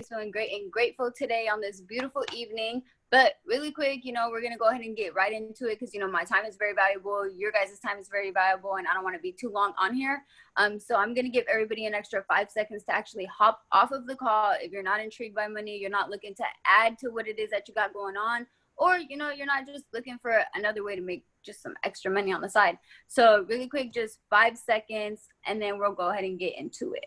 Feeling great and grateful today on this beautiful evening. But really quick, we're going to go ahead and get right into it because, my time is very valuable. Your guys' time is very valuable, and I don't want to be too long on here. So I'm going to give everybody an extra 5 seconds to actually hop off of the call. If you're not intrigued by money, you're not looking to add to what it is that you got going on, or, you're not just looking for another way to make just some extra money on the side. So really quick, just 5 seconds, and then we'll go ahead and get into it.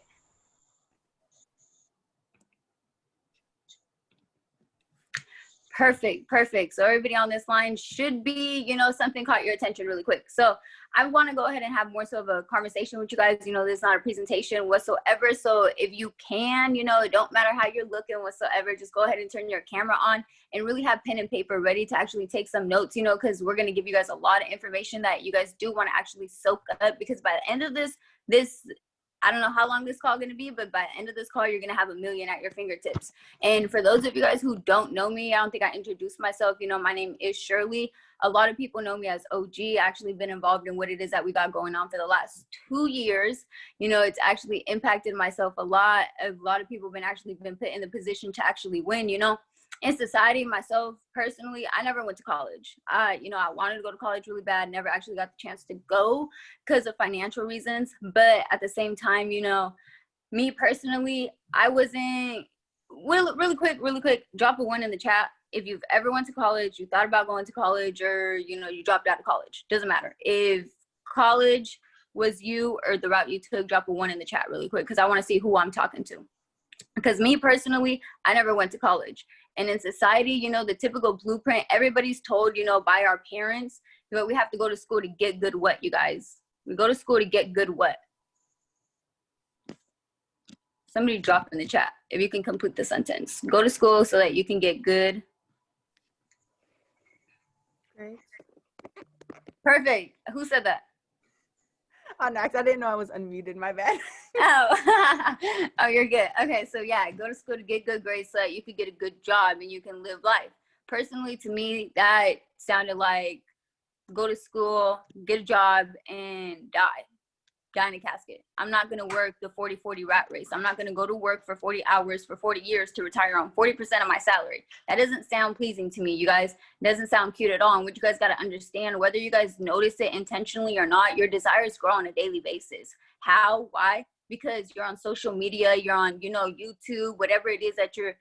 Perfect. So everybody on this line should be, something caught your attention really quick. So I want to go ahead and have more so of a conversation with you guys. This is not a presentation whatsoever. So if you can, it don't matter how you're looking whatsoever, just go ahead and turn your camera on and really have pen and paper ready to actually take some notes, because we're going to give you guys a lot of information that you guys do want to actually soak up, because by the end of this, I don't know how long this call is going to be, but by the end of this call, you're going to have $1 million at your fingertips. And for those of you guys who don't know me, I don't think I introduced myself. My name is Shirley. A lot of people know me as OG. I actually been involved in what it is that we got going on for the last 2 years. It's actually impacted myself a lot. A lot of people been put in the position to actually win, In society, myself personally, I never went to college. I wanted to go to college really bad, never actually got the chance to go because of financial reasons. But at the same time, me personally, I wasn't, really quick, drop a 1 in the chat if you've ever went to college, you thought about going to college, or, you dropped out of college. Doesn't matter. If college was you or the route you took, drop a 1 in the chat really quick, because I want to see who I'm talking to. Because me personally, I never went to college. And in society, the typical blueprint, everybody's told, by our parents, we have to go to school to get good what, you guys? We go to school to get good what? Somebody drop in the chat if you can complete the sentence. Go to school so that you can get good. Great. Perfect. Who said that? Oh, next. I didn't know I was unmuted. My bad. Oh, you're good. Okay, so yeah, go to school to get good grades so that you can get a good job and you can live life. Personally, to me, that sounded like go to school, get a job, and die in a casket. I'm not going to work the 40-40 rat race. I'm not going to go to work for 40 hours for 40 years to retire on 40% of my salary. That doesn't sound pleasing to me, you guys. It doesn't sound cute at all. And what you guys got to understand, whether you guys notice it intentionally or not, your desires grow on a daily basis. How? Why? Because you're on social media, you're on, YouTube, whatever it is that you're,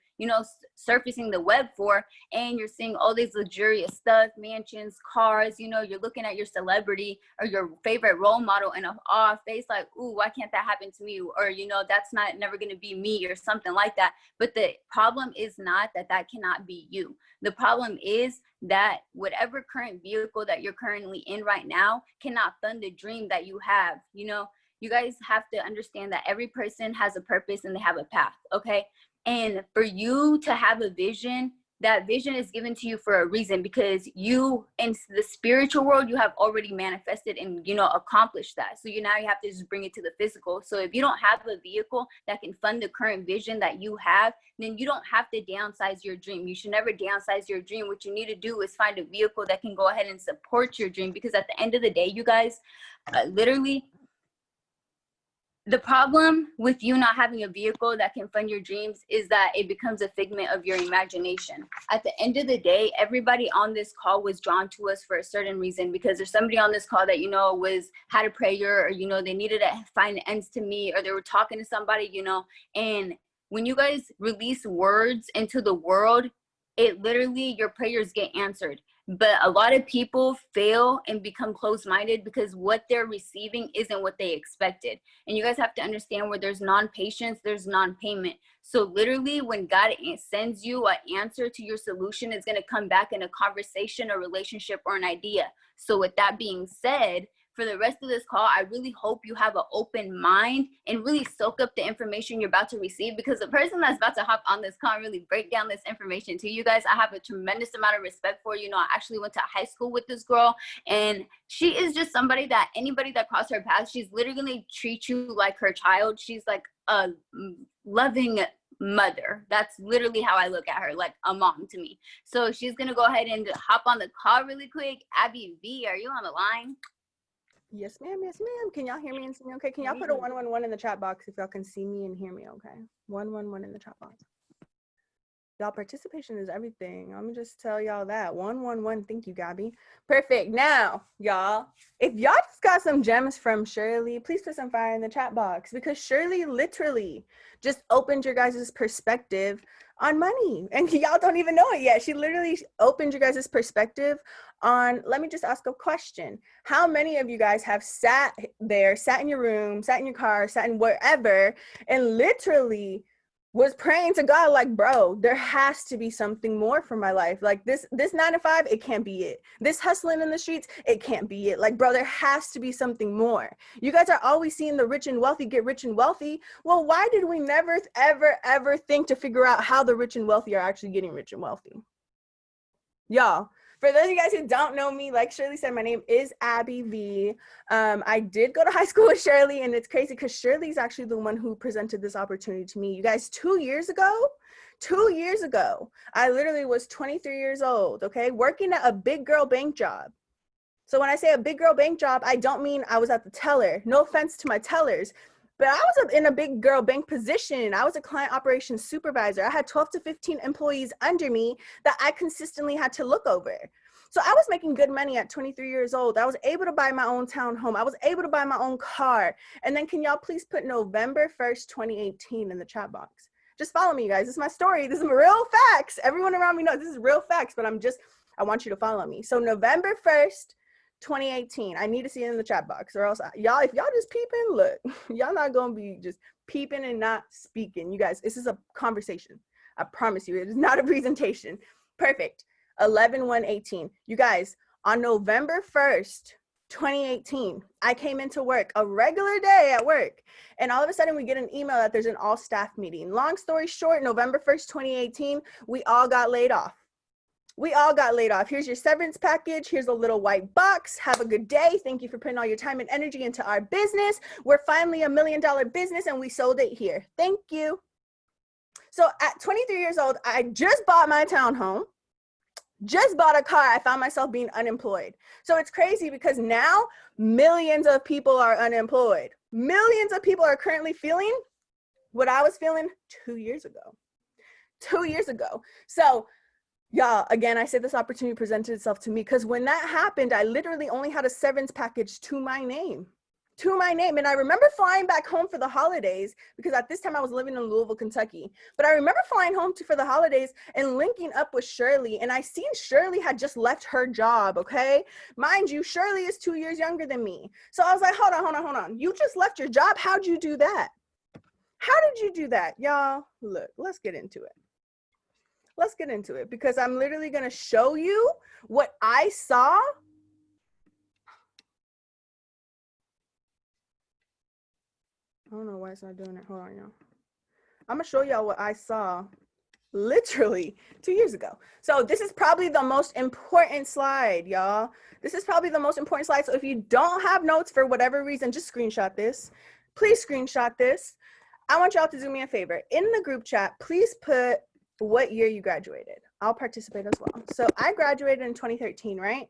surfacing the web for, and you're seeing all these luxurious stuff, mansions, cars, you're looking at your celebrity or your favorite role model in an awe face, like, ooh, why can't that happen to me? Or, that's never going to be me, or something like that. But the problem is not that cannot be you. The problem is that whatever current vehicle that you're currently in right now cannot fund the dream that you have. You guys have to understand that every person has a purpose and they have a path, okay? And for you to have a vision, that vision is given to you for a reason, because you, in the spiritual world, you have already manifested and, accomplished that. So now you have to just bring it to the physical. So if you don't have a vehicle that can fund the current vision that you have, then you don't have to downsize your dream. You should never downsize your dream. What you need to do is find a vehicle that can go ahead and support your dream, because at the end of the day, you guys, literally, the problem with you not having a vehicle that can fund your dreams is that it becomes a figment of your imagination. At the end of the day, everybody on this call was drawn to us for a certain reason, because there's somebody on this call that, had a prayer, or, they needed to find ends to meet, or they were talking to somebody, and when you guys release words into the world, it literally, your prayers get answered. But a lot of people fail and become closed-minded because what they're receiving isn't what they expected. And you guys have to understand, where there's non-patience, there's non-payment. So literally, when God sends you an answer to your solution, it's going to come back in a conversation, a relationship, or an idea. So with that being said, for the rest of this call, I really hope you have an open mind and really soak up the information you're about to receive, because the person that's about to hop on this call and really break down this information to you guys, I have a tremendous amount of respect for. I actually went to high school with this girl, and she is just somebody that anybody that crossed her path, she's literally going to treat you like her child. She's like a loving mother. That's literally how I look at her, like a mom to me. So she's going to go ahead and hop on the call really quick. Abi V, are you on the line? Yes, ma'am. Yes, ma'am. Can y'all hear me and see me okay? Can y'all put a 111 in the chat box if y'all can see me and hear me okay? 111 in the chat box. Y'all, participation is everything. Let me just tell y'all that. 111. Thank you, Gabby. Perfect. Now, y'all, if y'all just got some gems from Shirley, please put some fire in the chat box, because Shirley literally just opened your guys' perspective on money. And y'all don't even know it yet. She literally opened your guys' perspective on, let me just ask a question. How many of you guys have sat there, sat in your room, sat in your car, sat in wherever, and literally was praying to God, like, bro, there has to be something more for my life. Like this 9 to 5, it can't be it. This hustling in the streets, it can't be it. Like, bro, there has to be something more. You guys are always seeing the rich and wealthy get rich and wealthy. Well, why did we never, ever think to figure out how the rich and wealthy are actually getting rich and wealthy? Y'all, for those of you guys who don't know me, like Shirley said, my name is Abi V. I did go to high school with Shirley, and it's crazy because Shirley's actually the one who presented this opportunity to me. You guys, 2 years ago, I literally was 23 years old, okay, working at a big girl bank job. So when I say a big girl bank job, I don't mean I was at the teller. No offense to my tellers. But I was in a big girl bank position. I was a client operations supervisor. I had 12 to 15 employees under me that I consistently had to look over. So I was making good money at 23 years old. I was able to buy my own townhome. I was able to buy my own car. And then can y'all please put November 1st, 2018 in the chat box? Just follow me, you guys. This is my story. This is real facts. Everyone around me knows this is real facts, but I want you to follow me. So November 1st, 2018. I need to see it in the chat box, or else y'all, if y'all just peeping, look, y'all not gonna be just peeping and not speaking. You guys, this is a conversation. I promise you, it is not a presentation. Perfect. 11/1/18. You guys, on November 1st, 2018, I came into work, a regular day at work, and all of a sudden we get an email that there's an all staff meeting. Long story short, November 1st, 2018, we all got laid off. We all got laid off. Here's your severance package. Here's a little white box. Have a good day. Thank you for putting all your time and energy into our business. We're finally $1 million business, and we sold it here. Thank you. So at 23 years old, I just bought my townhome, just bought a car. I found myself being unemployed. So it's crazy because now millions of people are unemployed. Millions of people are currently feeling what I was feeling 2 years ago. 2 years ago. So y'all, again, I said this opportunity presented itself to me because when that happened, I literally only had a severance package to my name. And I remember flying back home for the holidays because at this time I was living in Louisville, Kentucky. But I remember flying home for the holidays and linking up with Shirley. And I seen Shirley had just left her job, okay? Mind you, Shirley is 2 years younger than me. So I was like, hold on. You just left your job? How'd you do that? How did you do that? Y'all, look, let's get into it. Let's get into it because I'm literally going to show you what I saw. I don't know why it's not doing it. Hold on, y'all. I'm going to show y'all what I saw literally 2 years ago. So this is probably the most important slide, y'all. This is probably the most important slide. So if you don't have notes for whatever reason, just screenshot this. Please screenshot this. I want y'all to do me a favor. In the group chat, please put what year you graduated. I'll participate as well. So I graduated in 2013, right?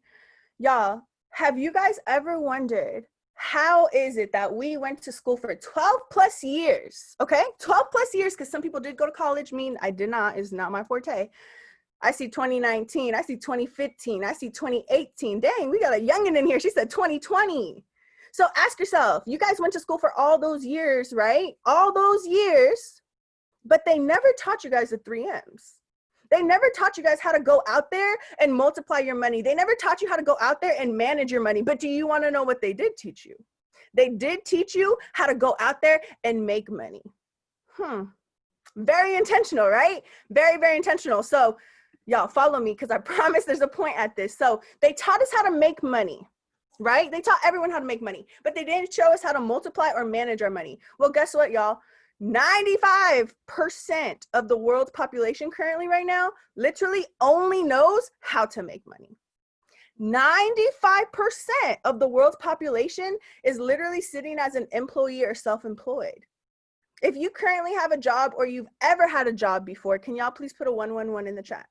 Y'all, have you guys ever wondered how is it that we went to school for 12 plus years? Okay, 12 plus years, because some people did go to college. I did not. It's not my forte. I see 2019. I see 2015. I see 2018. Dang, we got a youngin' in here. She said 2020. So ask yourself, you guys went to school for all those years, right? All those years. But they never taught you guys the 3 M's. They never taught you guys how to go out there and multiply your money. They never taught you how to go out there and manage your money. But do you want to know what they did teach you? They did teach you how to go out there and make money. Very intentional, right? Very, very intentional. So y'all follow me because I promise there's a point at this. So they taught us how to make money, right? They taught everyone how to make money, but they didn't show us how to multiply or manage our money. Well, guess what, y'all? 95% of the world's population currently right now literally only knows how to make money. 95% of the world's population is literally sitting as an employee or self-employed. If you currently have a job or you've ever had a job before, can y'all please put a 111 in the chat?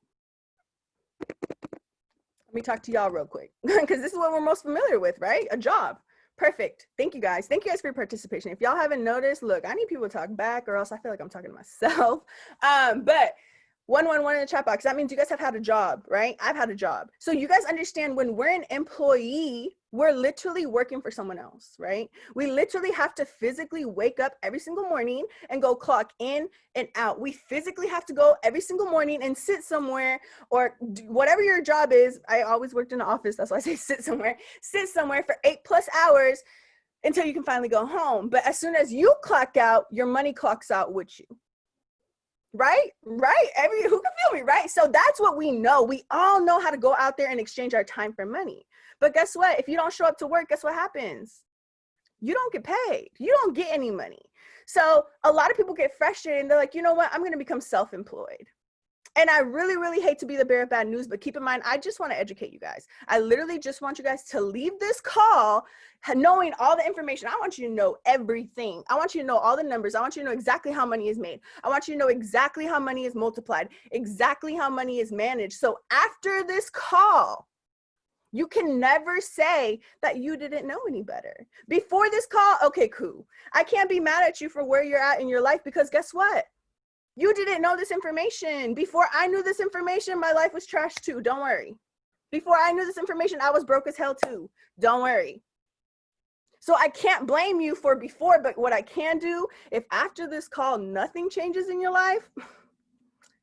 Let me talk to y'all real quick because this is what we're most familiar with, right? A job. Perfect. Thank you guys. Thank you guys for your participation. If y'all haven't noticed, look, I need people to talk back or else I feel like I'm talking to myself. But 111 in the chat box. That means you guys have had a job, right? I've had a job. So you guys understand when we're an employee, we're literally working for someone else, right? We literally have to physically wake up every single morning and go clock in and out. We physically have to go every single morning and sit somewhere or do whatever your job is. I always worked in the office. That's why I say sit somewhere for 8+ hours until you can finally go home. But as soon as you clock out, your money clocks out with you. Right? Who can feel me, right? So that's what we know. We all know how to go out there and exchange our time for money. But guess what? If you don't show up to work, guess what happens? You don't get paid. You don't get any money. So a lot of people get frustrated and they're like, you know what? I'm going to become self-employed. And I really, really hate to be the bearer of bad news, but keep in mind, I just want to educate you guys. I literally just want you guys to leave this call knowing all the information. I want you to know everything. I want you to know all the numbers. I want you to know exactly how money is made. I want you to know exactly how money is multiplied, exactly how money is managed. So after this call, you can never say that you didn't know any better. Before this call, okay, cool. I can't be mad at you for where you're at in your life because guess what? You didn't know this information. Before I knew this information, my life was trash too. Don't worry. Before I knew this information, I was broke as hell too. Don't worry. So I can't blame you for before, but what I can do, if after this call, nothing changes in your life,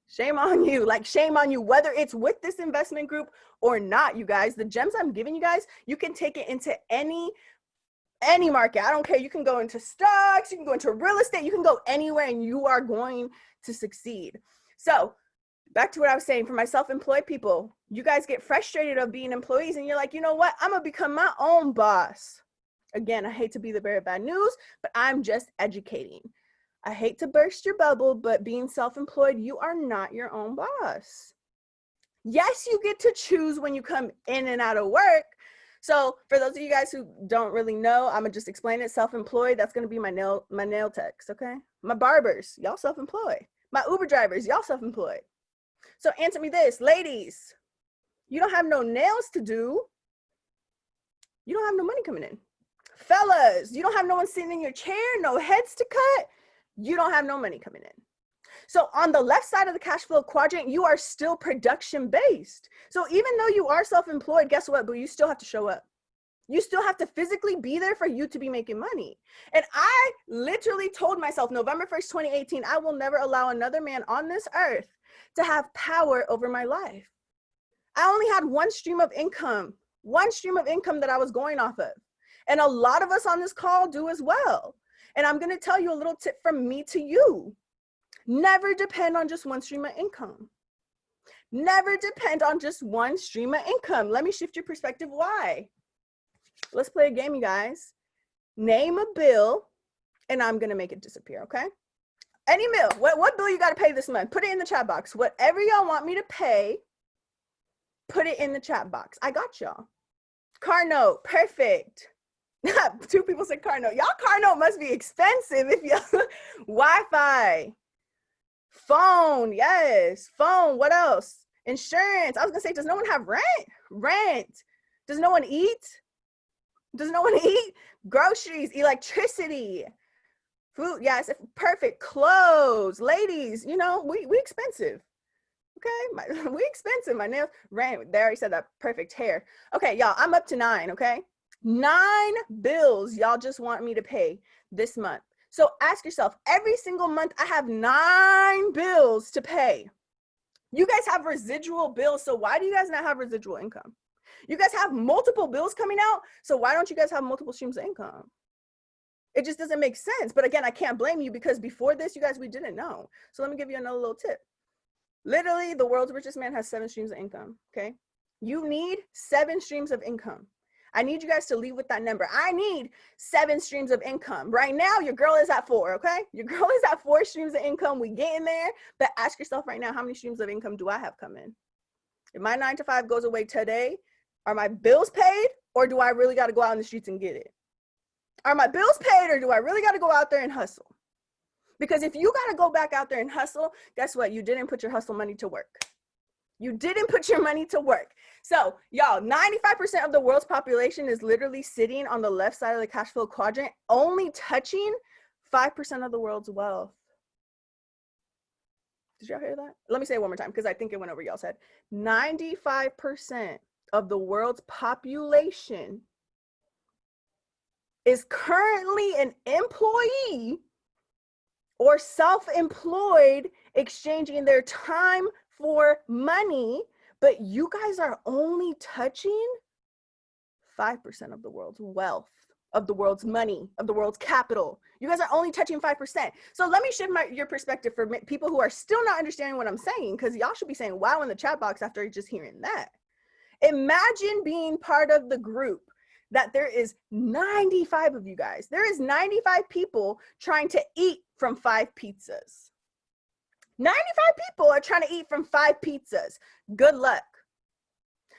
shame on you. Like shame on you, whether it's with this investment group or not, you guys. The gems I'm giving you guys, you can take it into any market. I don't care. You can go into stocks, you can go into real estate, you can go anywhere and you are going to succeed. So back to what I was saying, for my self-employed people, you guys get frustrated of being employees and you're like, you know what? I'm gonna become my own boss. Again, I hate to be the bearer of bad news, but I'm just educating. I hate to burst your bubble, but being self-employed, you are not your own boss. Yes, you get to choose when you come in and out of work. So for those of you guys who don't really know, I'm gonna just explain it. Self-employed, that's gonna be my nail techs, okay? My barbers, y'all self-employed. My Uber drivers, y'all self-employed. So answer me this, ladies, you don't have no nails to do. You don't have no money coming in. Fellas, you don't have no one sitting in your chair, no heads to cut. You don't have no money coming in. So on the left side of the cash flow quadrant, you are still production based. So even though you are self-employed, guess what? But you still have to show up. You still have to physically be there for you to be making money. And I literally told myself November 1st, 2018, I will never allow another man on this earth to have power over my life. I only had one stream of income that I was going off of. And a lot of us on this call do as well. And I'm going to tell you a little tip from me to you. Never depend on just one stream of income. Never depend on just one stream of income. Let me shift your perspective. Why? Let's play a game, you guys. Name a bill, and I'm going to make it disappear, okay? Any bill. What bill you got to pay this month? Put it in the chat box. Whatever y'all want me to pay, put it in the chat box. I got y'all. Car note. Perfect. 2 people said car note. Y'all car note must be expensive if y'all. Wi-Fi. Phone. Yes. Phone. What else? Insurance. I was going to say, does no one have rent? Rent. Does no one eat? Does no one eat? Groceries, electricity, food. Yes, perfect. Clothes, ladies. You know, we expensive. Okay, we expensive. My nails, rent. They already said that. Perfect. Hair. Okay, y'all. I'm up to 9. Okay, 9 bills y'all just want me to pay this month. So ask yourself, every single month I have 9 bills to pay. You guys have residual bills. So why do you guys not have residual income? You guys have multiple bills coming out, so why don't you guys have multiple streams of income? It just doesn't make sense. But again, I can't blame you because before this, you guys, we didn't know. So let me give you another little tip. Literally, the world's richest man has 7 streams of income, okay? You need 7 streams of income. I need you guys to leave with that number. I need 7 streams of income. Right now, your girl is at 4, okay? Your girl is at 4 streams of income. We get in there, but ask yourself right now, how many streams of income do I have coming? If my 9 to 5 goes away today, are my bills paid, or do I really got to go out in the streets and get it? Are my bills paid, or do I really got to go out there and hustle? Because if you got to go back out there and hustle, guess what? You didn't put your hustle money to work. You didn't put your money to work. So y'all, 95% of the world's population is literally sitting on the left side of the cash flow quadrant, only touching 5% of the world's wealth. Did y'all hear that? Let me say it one more time because I think it went over y'all's head. 95% of the world's population is currently an employee or self-employed, exchanging their time for money, but you guys are only touching 5% of the world's wealth, of the world's money, of the world's capital. You guys are only touching 5%. So let me shift your perspective for people who are still not understanding what I'm saying, because y'all should be saying wow in the chat box after just hearing that. Imagine being part of the group that there is 95 of you guys. There is 95 people trying to eat from 5 pizzas. 95 people are trying to eat from 5 pizzas. Good luck.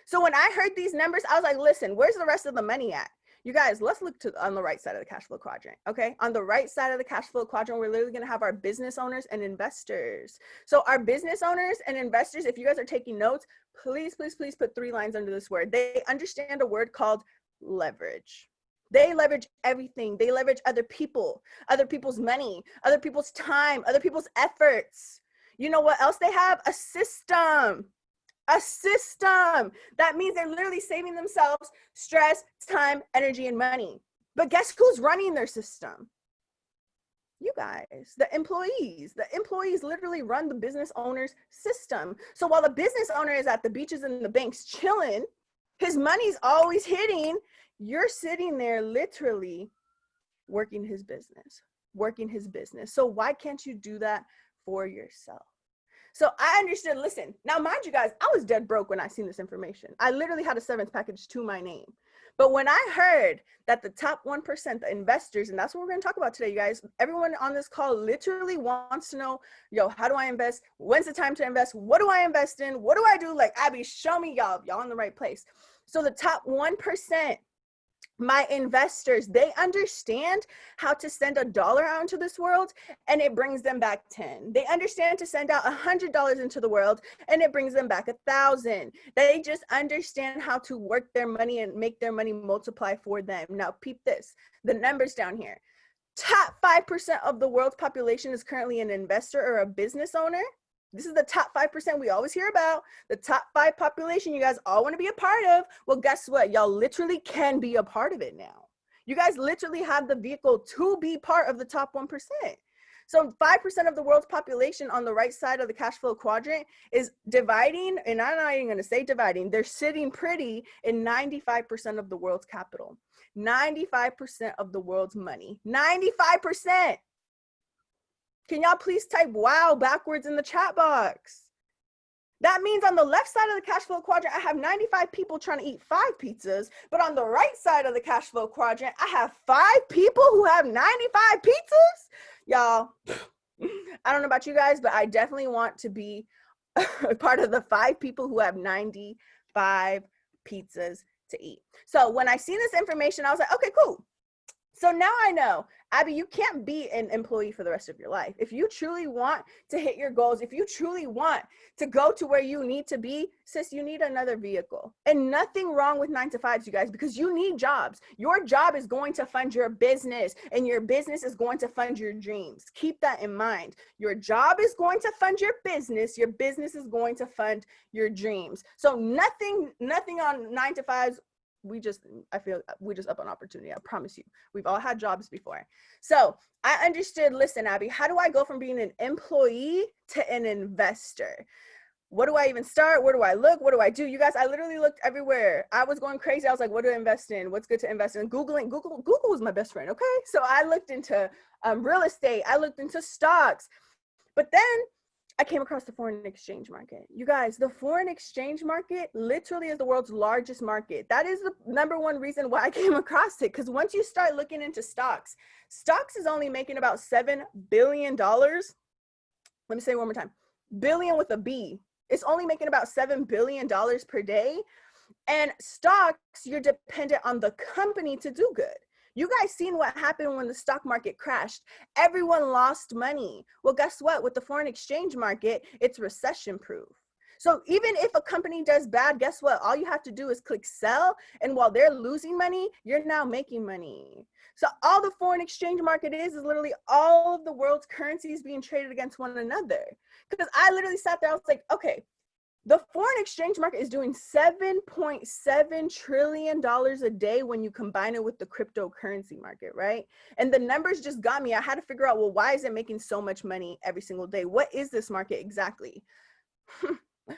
So when I heard these numbers, I was like, listen, where's the rest of the money at? You guys, let's look on the right side of the cash flow quadrant, okay? On the right side of the cash flow quadrant, we're literally gonna have our business owners and investors. So our business owners and investors, if you guys are taking notes, please, please, please put 3 lines under this word. They understand a word called leverage. They leverage everything. They leverage other people, other people's money, other people's time, other people's efforts. You know what else they have? A system. A system. That means they're literally saving themselves stress, time, energy, and money. But guess who's running their system? You guys, the employees. The employees literally run the business owner's system. So while the business owner is at the beaches and the banks chilling, his money's always hitting, you're sitting there literally working his business, working his business. So why can't you do that for yourself? So I understood, listen, now mind you guys, I was dead broke when I seen this information. I literally had a severance package to my name. But when I heard that the top 1%, the investors, and that's what we're gonna talk about today, you guys, everyone on this call literally wants to know, yo, how do I invest? When's the time to invest? What do I invest in? What do I do? Like, Abby, show me y'all in the right place. So the top 1%, my investors, they understand how to send $1 out into this world and it brings them back 10. They understand to send out $100 into the world and it brings them back 1,000. They just understand how to work their money and make their money multiply for them. Now peep this, the numbers down here. Top 5% of the world's population is currently an investor or a business owner. This is the top 5% we always hear about, the top 5 population you guys all want to be a part of. Well, guess what? Y'all literally can be a part of it now. You guys literally have the vehicle to be part of the top 1%. So 5% of the world's population on the right side of the cash flow quadrant is dividing, and I'm not even going to say dividing, they're sitting pretty in 95% of the world's capital, 95% of the world's money, 95%. Can y'all please type wow backwards in the chat box? That means on the left side of the cash flow quadrant, I have 95 people trying to eat 5 pizzas, but on the right side of the cash flow quadrant, I have 5 people who have 95 pizzas. Y'all, I don't know about you guys, but I definitely want to be a part of the 5 people who have 95 pizzas to eat. So when I see this information, I was like, okay, cool. So now I know, Abby, you can't be an employee for the rest of your life. If you truly want to hit your goals, if you truly want to go to where you need to be, sis, you need another vehicle. And nothing wrong with 9 to 5s, you guys, because you need jobs. Your job is going to fund your business and your business is going to fund your dreams. Keep that in mind. Your job is going to fund your business is going to fund your dreams. So nothing on 9 to 5s. I feel we just up on opportunity. I promise you. We've all had jobs before. So I understood, listen, Abby, how do I go from being an employee to an investor? What do I even start? Where do I look? What do I do? You guys, I literally looked everywhere. I was going crazy. I was like, what do I invest in? What's good to invest in? Google was my best friend, okay? So I looked into real estate. I looked into stocks. But then I came across the foreign exchange market. You guys, the foreign exchange market literally is the world's largest market. That is the #1 reason why I came across it. Because once you start looking into stocks is only making about $7 billion. Let me say it one more time. Billion with a B. It's only making about $7 billion per day. And stocks, you're dependent on the company to do good. You guys seen what happened when the stock market crashed. Everyone lost money. Well, guess what? With the foreign exchange market, it's recession proof. So even if a company does bad, guess what? All you have to do is click sell. And while they're losing money, you're now making money. So all the foreign exchange market is literally all of the world's currencies being traded against one another. Because I literally sat there, I was like, okay, the foreign exchange market is doing $7.7 trillion a day when you combine it with the cryptocurrency market, right? And the numbers just got me. I had to figure out, well, why is it making so much money every single day? What is this market exactly? I'm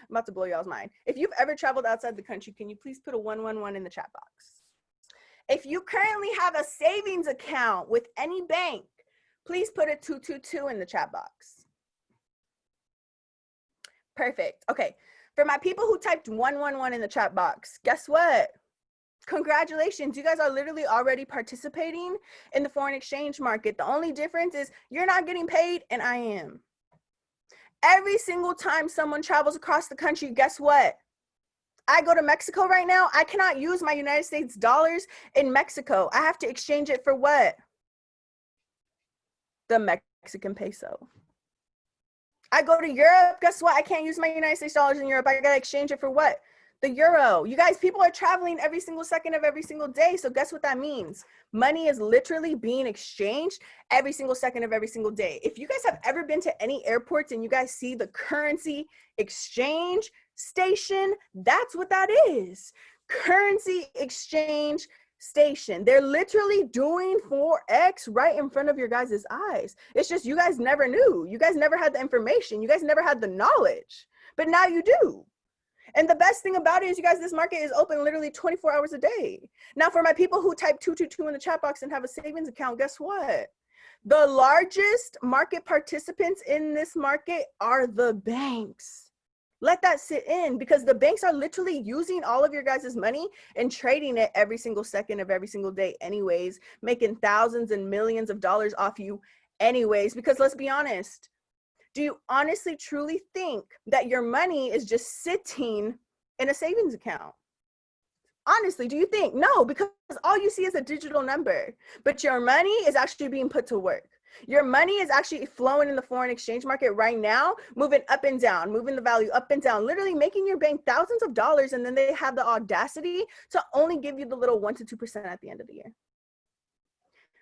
about to blow y'all's mind. If you've ever traveled outside the country, can you please put a 111 in the chat box? If you currently have a savings account with any bank, please put a 222 in the chat box. Perfect. Okay. For my people who typed 111 in the chat box, guess what? Congratulations. You guys are literally already participating in the foreign exchange market. The only difference is you're not getting paid and I am. Every single time someone travels across the country, guess what? I go to Mexico right now. I cannot use my United States dollars in Mexico. I have to exchange it for what? The Mexican peso. I go to Europe. Guess what? I can't use my United States dollars in Europe. I got to exchange it for what? The euro. You guys, people are traveling every single second of every single day. So guess what that means? Money is literally being exchanged every single second of every single day. If you guys have ever been to any airports and you guys see the currency exchange station, that's what that is. Currency exchange station. They're literally doing Forex right in front of your guys' eyes. It's just you guys never knew. You guys never had the information. You guys never had the knowledge. But now you do. And the best thing about it is, you guys, this market is open literally 24 hours a day. Now, for my people who type 222 in the chat box and have a savings account, guess what? The largest market participants in this market are the banks. Let that sit in, because the banks are literally using all of your guys' money and trading it every single second of every single day anyways, making thousands and millions of dollars off you anyways. Because let's be honest, do you honestly truly think that your money is just sitting in a savings account? Honestly, do you think? No, because all you see is a digital number, but your money is actually being put to work. Your money is actually flowing in the foreign exchange market right now, moving up and down, moving the value up and down, literally making your bank thousands of dollars. And then they have the audacity to only give you the little 1 to 2% at the end of the year.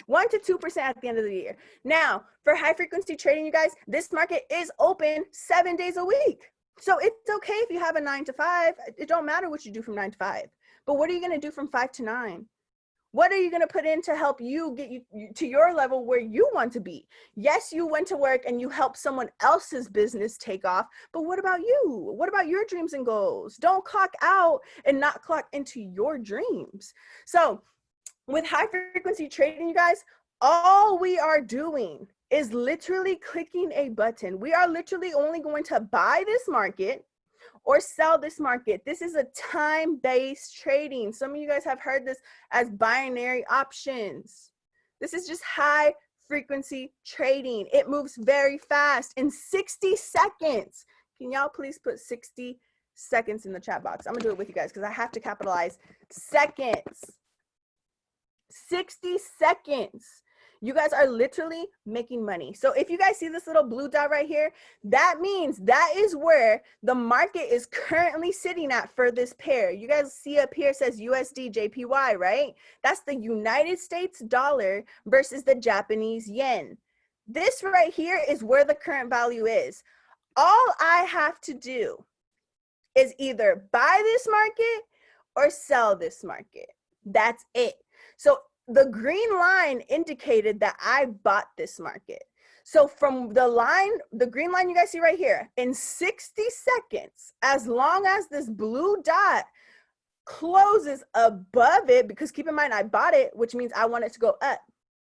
1 to 2% at the end of the year. Now, for high frequency trading, you guys, this market is open 7 days a week. So it's okay if you have a 9 to 5. It don't matter what you do from 9 to 5. But what are you going to do from 5 to 9? What are you going to put in to help you get you to your level where you want to be? Yes, you went to work and you helped someone else's business take off, but what about you? What about your dreams and goals? Don't clock out and not clock into your dreams. So with high frequency trading, you guys, all we are doing is literally clicking a button. We are literally only going to buy this market or sell this market. This is a time-based trading. Some of you guys have heard this as binary options. This is just high frequency trading. It moves very fast in 60 seconds. Can y'all please put 60 seconds in the chat box? I'm gonna do it with you guys because I have to capitalize seconds. 60 seconds. You guys are literally making money. So if you guys see this little blue dot right here, that means that is where the market is currently sitting at for this pair. You guys see up here, it says USD JPY, right? That's the United States dollar versus the Japanese yen. This right here is where the current value is. All I have to do is either buy this market or sell this market. That's it. So the green line indicated that I bought this market. So from the line, the green line you guys see right here, in 60 seconds, as long as this blue dot closes above it, because keep in mind, I bought it, which means I want it to go up,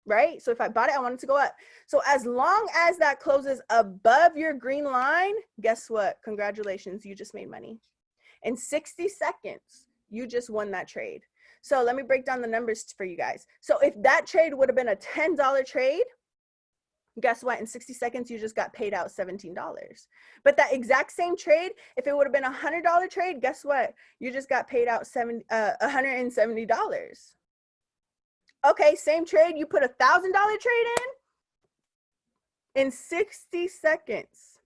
right? So if I bought it, I want it to go up. So as long as that closes above your green line, guess what? Congratulations, you just made money. In 60 seconds, you just won that trade. So let me break down the numbers for you guys. So if that trade would have been a $10 trade, guess what? In 60 seconds, you just got paid out $17. But that exact same trade, if it would have been a $100 trade, guess what? You just got paid out $170. Okay, same trade, you put a $1,000 trade in 60 seconds,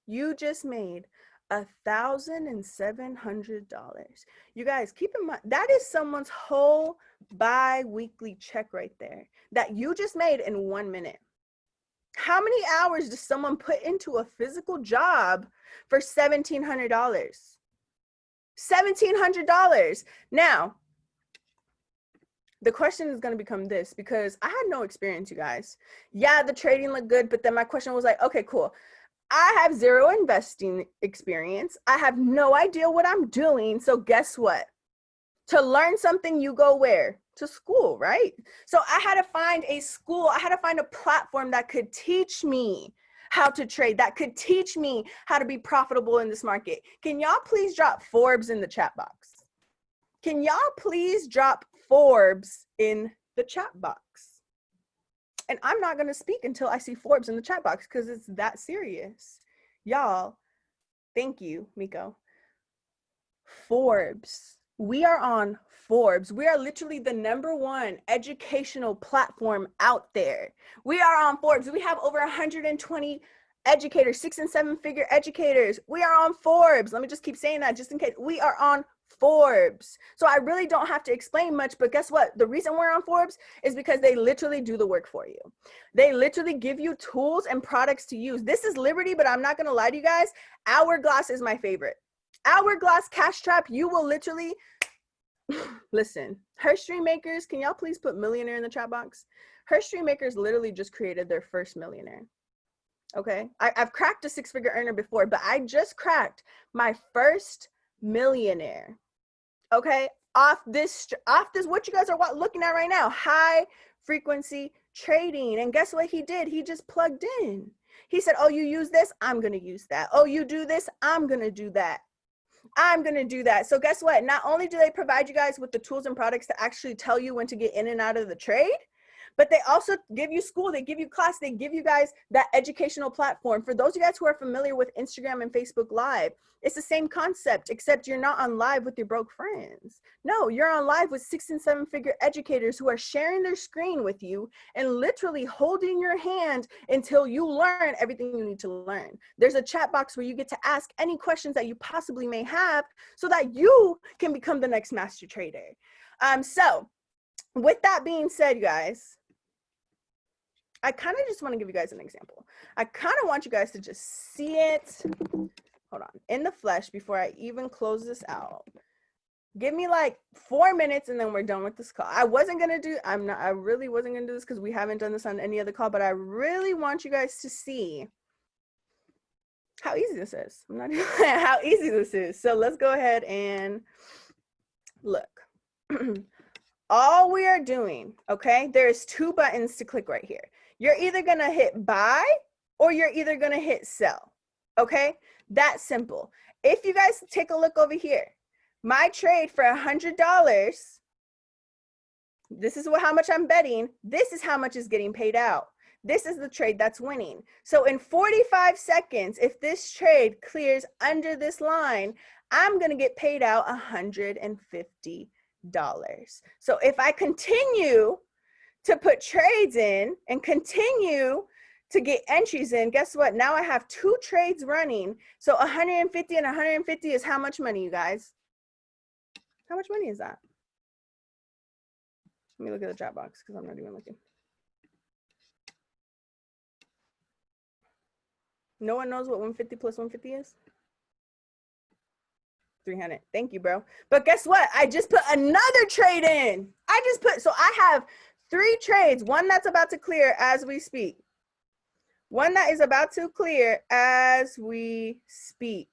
you just made $1,700. You guys, keep in mind, that is someone's whole bi-weekly check right there that you just made in 1 minute. How many hours does someone put into a physical job for $1,700? $1,700. Now, the question is going to become this, because I had no experience, you guys. Yeah, the trading looked good, but then my question was like, okay, cool. I have zero investing experience. I have no idea what I'm doing. So guess what? To learn something, you go where? To school, right? So I had to find a school. I had to find a platform that could teach me how to trade, that could teach me how to be profitable in this market. Can y'all please drop Forbes in the chat box? Can y'all please drop Forbes in the chat box? And I'm not going to speak until I see Forbes in the chat box, because it's that serious. Y'all, thank you, Miko. Forbes. We are on Forbes. We are literally the #1 educational platform out there. We are on Forbes. We have over 120 educators, 6- and 7-figure educators. We are on Forbes. Let me just keep saying that just in case. We are on Forbes. So I really don't have to explain much, but guess what? The reason we're on Forbes is because they literally do the work for you. They literally give you tools and products to use. This is Liberty, but I'm not going to lie to you guys. Hourglass is my favorite. Hourglass Cash Trap, you will literally, listen, her stream makers, can y'all please put millionaire in the chat box? Her stream makers literally just created their first millionaire. Okay, I've cracked a 6-figure earner before, but I just cracked my first millionaire. Okay, off this, what you guys are looking at right now, high frequency trading. And guess what he did? He just plugged in. He said, oh, you use this, I'm gonna use that. Oh, you do this, I'm gonna do that. I'm going to do that. So guess what? Not only do they provide you guys with the tools and products to actually tell you when to get in and out of the trade, but they also give you school, they give you class, they give you guys that educational platform. For those of you guys who are familiar with Instagram and Facebook Live, it's the same concept, except you're not on live with your broke friends. No, you're on live with 6- and 7-figure educators who are sharing their screen with you and literally holding your hand until you learn everything you need to learn. There's a chat box where you get to ask any questions that you possibly may have so that you can become the next master trader. So with that being said, guys, I kind of just want to give you guys an example. I kind of want you guys to just see it, hold on, in the flesh before I even close this out. Give me like 4 minutes and then we're done with this call. I really wasn't gonna do this because we haven't done this on any other call, but I really want you guys to see how easy this is. I'm not even how easy this is. So let's go ahead and look. All we are doing, okay, there's 2 buttons to click right here. You're either gonna hit buy or you're either gonna hit sell, okay? That's simple. If you guys take a look over here, my trade for $100, this is how much I'm betting, this is how much is getting paid out. This is the trade that's winning. So in 45 seconds, if this trade clears under this line, I'm gonna get paid out $150. So if I continue to put trades in and continue to get entries in, guess what? Now I have 2 trades running. So 150 and 150 is how much money, you guys? How much money is that? Let me look at the chat box because I'm not even looking. No one knows what 150 plus 150 is? 300. Thank you, bro. But guess what? I just put another trade in. So I have 3 trades. One that's about to clear as we speak. One that is about to clear as we speak.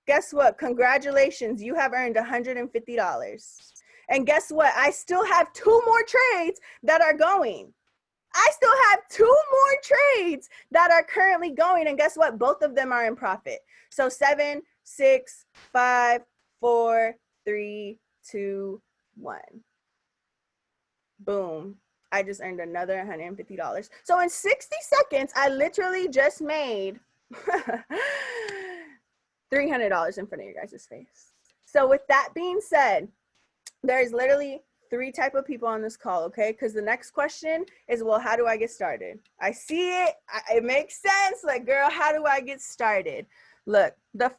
Guess what? Congratulations. You have earned $150. And guess what? I still have 2 more trades that are going. I still have 2 more trades that are currently going. And guess what? Both of them are in profit. So 7, 6, 5, 4, 3, 2, 1. Boom. I just earned another $150. So in 60 seconds, I literally just made $300 in front of your guys' face. So with that being said, there's literally 3 type of people on this call, okay? Because the next question is, well, how do I get started? I see it. It makes sense. Like, girl, how do I get started? Look, the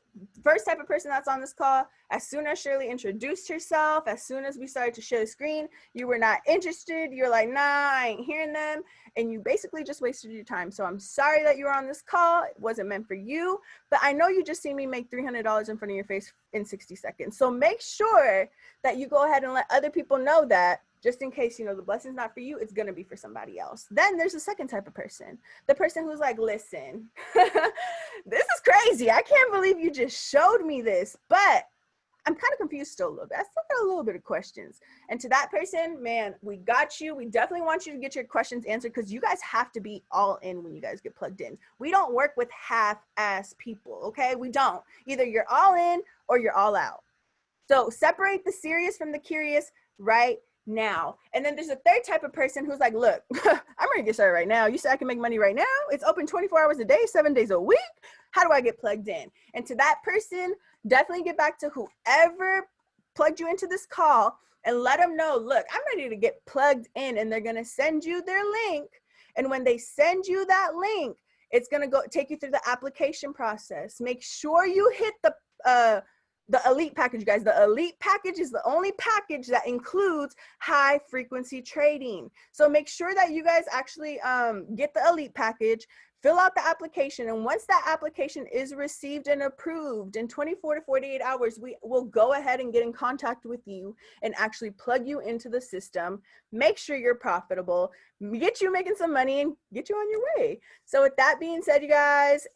first type of person that's on this call, as soon as Shirley introduced herself, as soon as we started to share the screen, you were not interested. You're like, nah, I ain't hearing them. And you basically just wasted your time. So I'm sorry that you were on this call. It wasn't meant for you. But I know you just seen me make $300 in front of your face in 60 seconds. So make sure that you go ahead and let other people know that, just in case, you know, the blessing's not for you, it's going to be for somebody else. Then there's a second type of person, the person who's like, listen, this is crazy. I can't believe you just showed me this, but I'm kind of confused still a little bit. I still got a little bit of questions. And to that person, man, we got you. We definitely want you to get your questions answered, because you guys have to be all in when you guys get plugged in. We don't work with half-ass people, okay? We don't. Either you're all in or you're all out. So separate the serious from the curious right now. And then there's a third type of person who's like, look, I'm ready to get started right now. You said I can make money right now. It's open 24 hours a day, 7 days a week. How do I get plugged in? And to that person, definitely get back to whoever plugged you into this call and let them know, look, I'm ready to get plugged in, and they're going to send you their link. And when they send you that link, it's going to go take you through the application process. Make sure you hit the elite package, guys. The elite package is the only package that includes high frequency trading. So make sure that you guys actually get the elite package, fill out the application. And once that application is received and approved in 24 to 48 hours, we will go ahead and get in contact with you and actually plug you into the system, make sure you're profitable, get you making some money, and get you on your way. So with that being said, you guys,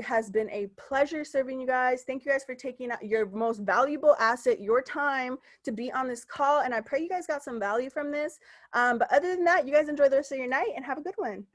has been a pleasure serving you guys. Thank you guys for taking out your most valuable asset, your time, to be on this call. And I pray you guys got some value from this. But other than that, you guys enjoy the rest of your night and have a good one.